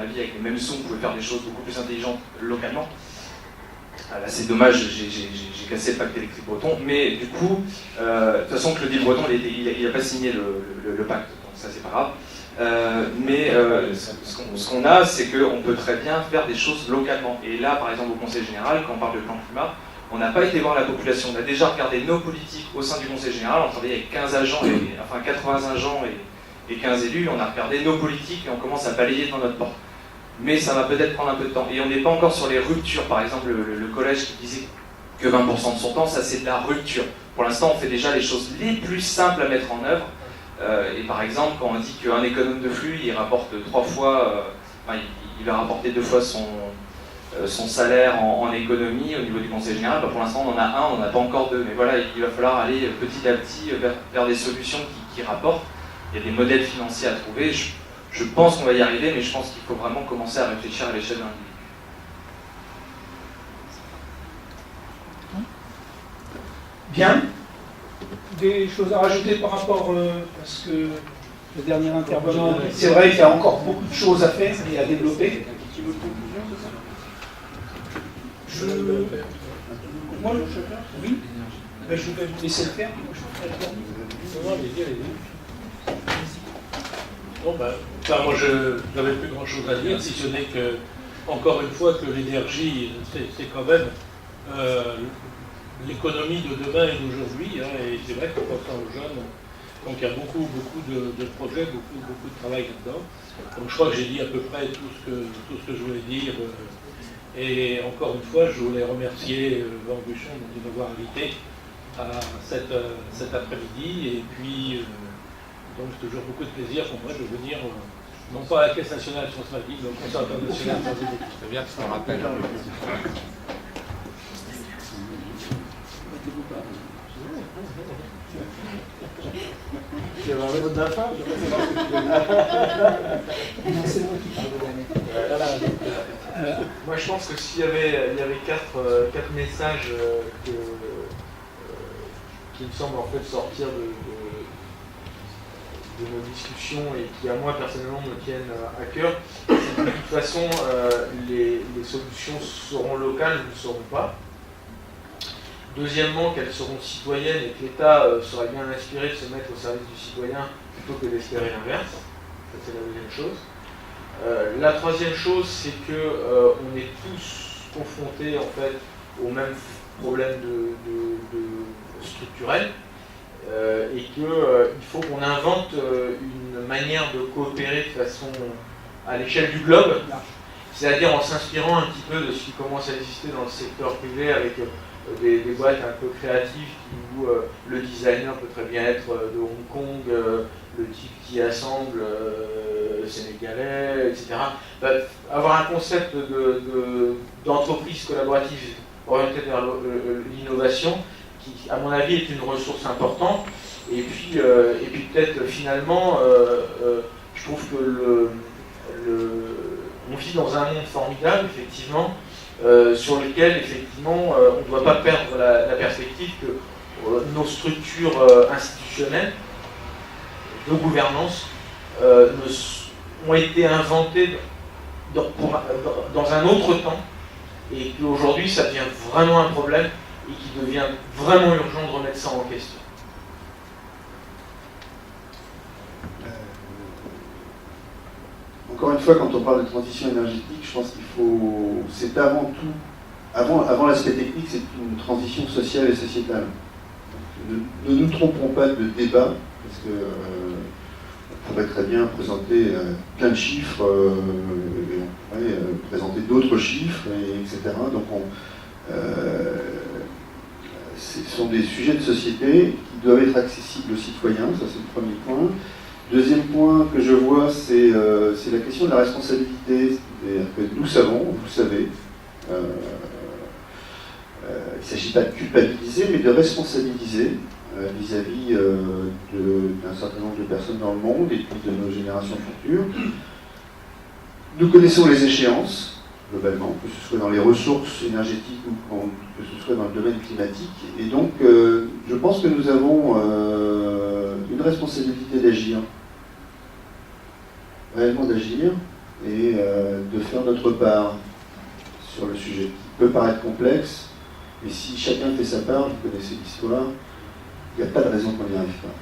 avis, avec les mêmes sons, vous pouvez faire des choses beaucoup plus intelligentes localement. Là, c'est dommage, j'ai cassé le pacte électrique breton, mais du coup, de toute façon, Claudie Breton, il n'a pas signé le pacte, donc ça, c'est pas grave. Mais ce qu'on a, c'est qu'on peut très bien faire des choses localement. Et là, par exemple, au Conseil général, quand on parle de plan climat, on n'a pas été voir la population. On a déjà regardé nos politiques au sein du Conseil général. On travaillait avec 15 agents, enfin 80 agents et 15 élus. On a regardé nos politiques et on commence à balayer dans notre porte. Mais ça va peut-être prendre un peu de temps. Et on n'est pas encore sur les ruptures. Par exemple, le collège qui disait que 20% de son temps, ça c'est de la rupture. Pour l'instant, on fait déjà les choses les plus simples à mettre en œuvre. Et par exemple, quand on dit qu'un économe de flux, il rapporte 3 fois, il va rapporter 2 fois son salaire en économie au niveau du Conseil général, pour l'instant on en a un, on n'en a pas encore 2. Mais voilà, il va falloir aller petit à petit vers des solutions qui rapportent. Il y a des modèles financiers à trouver. Je pense qu'on va y arriver, mais je pense qu'il faut vraiment commencer à réfléchir à l'échelle d'un individu. Bien. Des choses à rajouter par rapport parce que le dernier intervenant, c'est vrai qu'il y a encore beaucoup de choses à faire et à développer. Moi, oui, ben, je vais vous laisser le faire. Bon, moi, je n'avais plus grand-chose à dire, si ce n'est que, encore une fois, que l'énergie, c'est quand même l'économie de demain et d'aujourd'hui, hein, et c'est vrai qu'en pensant aux jeunes, donc il y a beaucoup de projets, beaucoup de travail là-dedans. Donc je crois que j'ai dit à peu près tout ce que je voulais dire. Et encore une fois, je voulais remercier Van Buchon de nous avoir invités à cet après-midi. Et puis, donc c'est toujours beaucoup de plaisir pour moi de venir, non pas à la Caisse nationale sciences magiques, mais au Conseil international sciences magiques. C'est bien que ça me rappelle. Il y avait un mot de la fin. Moi, je pense que s'il y avait 4 messages qui me semblent en fait sortir de nos discussions et qui, à moi personnellement, me tiennent à cœur, c'est que de toute façon, les solutions seront locales ou ne seront pas. Deuxièmement, qu'elles seront citoyennes et que l'État serait bien inspiré de se mettre au service du citoyen plutôt que d'espérer l'inverse. Ça, c'est la deuxième chose. La troisième chose, c'est qu'on est tous confrontés en fait aux mêmes problèmes structurels et qu'il faut qu'on invente une manière de coopérer de façon à l'échelle du globe, c'est-à-dire en s'inspirant un petit peu de ce qui commence à exister dans le secteur privé avec des boîtes un peu créatives où le designer peut très bien être de Hong Kong, le type qui assemble sénégalais, etc. Avoir un concept d'entreprise collaborative orientée vers l'innovation qui, à mon avis, est une ressource importante. Et puis peut-être finalement, je trouve que on vit dans un monde formidable, effectivement, sur lequel, effectivement, on ne doit pas perdre la perspective que nos structures institutionnelles de gouvernance ont été inventées dans un autre temps et qu'aujourd'hui, ça devient vraiment un problème et qu'il devient vraiment urgent de remettre ça en question. Encore une fois, quand on parle de transition énergétique, je pense qu'il faut... C'est avant tout... Avant l'aspect technique, c'est une transition sociale et sociétale. Ne nous trompons pas de débat, parce que on pourrait très bien présenter plein de chiffres, et on pourrait présenter d'autres chiffres, etc. Donc ce sont des sujets de société qui doivent être accessibles aux citoyens, ça c'est le premier point. Deuxième point que je vois, c'est la question de la responsabilité. C'est-à-dire que nous savons, vous savez, il ne s'agit pas de culpabiliser, mais de responsabiliser vis-à-vis d'un certain nombre de personnes dans le monde et puis de nos générations futures. Nous connaissons les échéances, globalement, que ce soit dans les ressources énergétiques ou que ce soit dans le domaine climatique. Et donc, je pense que nous avons une responsabilité d'agir, réellement d'agir, et de faire notre part sur le sujet, qui peut paraître complexe, mais si chacun fait sa part, vous connaissez l'histoire, il n'y a pas de raison qu'on n'y arrive pas.